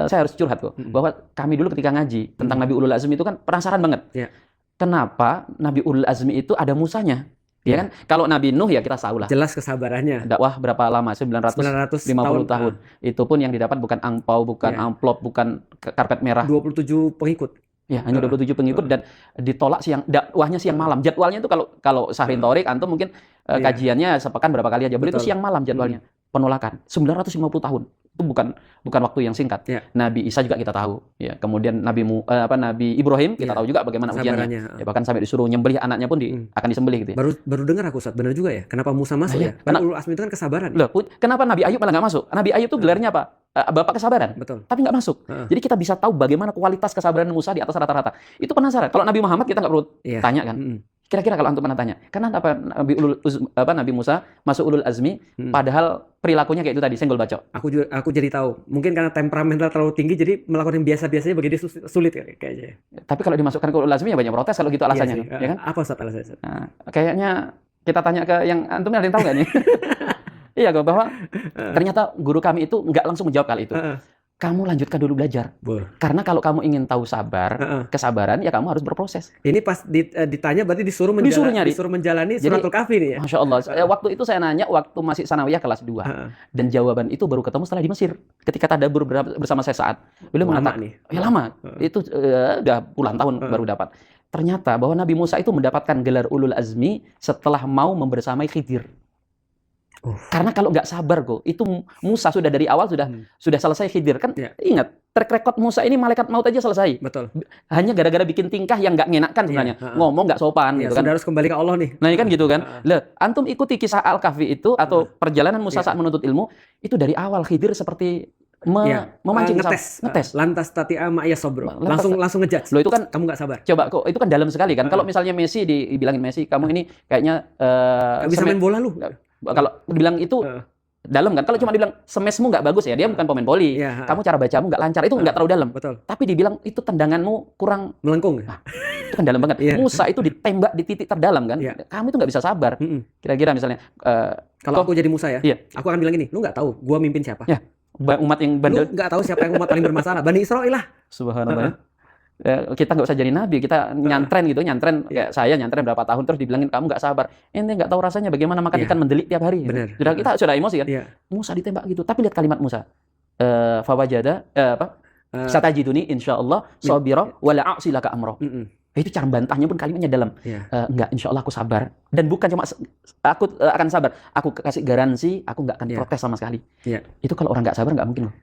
saya harus curhat kok, bahwa kami dulu ketika ngaji tentang Nabi Ulul Azmi itu kan penasaran banget. Ya. Kenapa Nabi Ulul Azmi itu ada Musanya? Ya kan? Kalau Nabi Nuh ya kita tahu lah. Jelas kesabarannya. Dakwah berapa lama? 950 tahun. Itu pun yang didapat bukan angpau, bukan amplop, bukan karpet merah. 27 pengikut. Ya, hanya 27 pengikut dan ditolak dakwahnya siang malam. Jadwalnya itu kalau Syahrin Thorik antum mungkin kajiannya sepekan berapa kali aja. Beliau itu siang malam jadwalnya. Penolakan 950 tahun. Itu bukan waktu yang singkat. Nabi Isa juga kita tahu, ya. Kemudian Nabi Ibrahim kita tahu juga bagaimana ujiannya. Ya, bahkan sampai disuruh nyembelih anaknya pun akan disembelih gitu ya. Baru dengar aku, Ustaz, benar juga ya. Kenapa Musa masuk ya? Karena Ulul Azmi itu kan kesabaran. Loh, kenapa Nabi Ayub malah nggak masuk? Nabi Ayub itu gelarnya apa? Bapak kesabaran. Betul. Tapi nggak masuk. Jadi kita bisa tahu bagaimana kualitas kesabaran Musa di atas rata-rata. Itu penasaran. Kalau Nabi Muhammad kita nggak perlu tanya kan. Kira-kira kalau antum pernah tanya, kenapa Nabi Musa masuk Ulul Azmi, padahal perilakunya kayak itu tadi, senggol bacok. Aku jadi tahu. Mungkin karena temperamental terlalu tinggi, jadi melakukan yang biasa-biasanya bagi dia sulit kayaknya. Tapi kalau dimasukkan ke Ulul Azmi ya banyak protes kalau gitu alasannya, ya kan? Apa Ustaz alasannya? Nah, kayaknya kita tanya ke yang antum ada yang tahu nggak nih? Iya, bahwa ternyata guru kami itu nggak langsung menjawab kali itu. Kamu lanjutkan dulu belajar. Karena kalau kamu ingin tahu kesabaran, ya kamu harus berproses. Ini pas ditanya berarti disuruh menjalani Suratul Kahfi nih ya? Masya Allah. Waktu itu saya nanya waktu masih sanawiyah kelas 2. Dan jawaban itu baru ketemu setelah di Mesir. Ketika tadabbur bersama saya saat. Beliau mengatakan, ya lama. Itu udah puluhan tahun baru dapat. Ternyata bahwa Nabi Musa itu mendapatkan gelar Ulul Azmi setelah mau membersamai Khidir. Karena kalau nggak sabar kok, itu Musa sudah dari awal sudah selesai Khidir kan. Ingat, track record Musa ini malaikat maut aja selesai. Betul. Hanya gara-gara bikin tingkah yang nggak ngenakkan sebenarnya. Ngomong nggak sopan gitu kan. Harus kembali ke Allah nih. Nah, kan gitu kan. Antum ikuti kisah Al-Kahfi itu atau perjalanan Musa saat menuntut ilmu, itu dari awal Khidir seperti memancing ngetes. Lantas tati'a ma'ya sabro. Langsung ngejudge. Loh, itu kan kamu nggak sabar. Coba kok itu kan dalam sekali kan. Kalau misalnya Messi dibilangin Messi, kamu ini kayaknya nggak bisa main bola lu. Kalau dibilang itu dalam kan. Kalau cuma dibilang semesmu nggak bagus ya, dia bukan pemain voli. Kamu cara bacamu nggak lancar, itu nggak terlalu dalam. Betul. Tapi dibilang itu tendanganmu kurang melengkung. Itu kan dalam banget. Musa itu ditembak di titik terdalam kan. Kamu itu nggak bisa sabar. Kira-kira misalnya kalau aku jadi Musa ya, aku akan bilang gini, lu nggak tahu gua mimpin siapa? Ya. Umat yang bandel. Lu nggak tahu siapa yang umat paling bermasalah. Bani Israil lah. Subhanallah. Kita nggak usah jadi nabi, kita nyantren kayak saya nyantren berapa tahun terus dibilangin kamu nggak sabar, ente nggak tahu rasanya bagaimana makan ikan mendelik tiap hari. Kita sudah emosi kan. Musa ditembak gitu, tapi lihat kalimat Musa, fawajada satajiduni insyaallah sabira wala a'silaka amro. Itu cara bantahnya pun kalimatnya dalam. Enggak, insyaallah aku sabar, dan bukan cuma aku akan sabar, aku kasih garansi aku nggak akan protes sama sekali. Itu kalau orang nggak sabar nggak mungkin loh.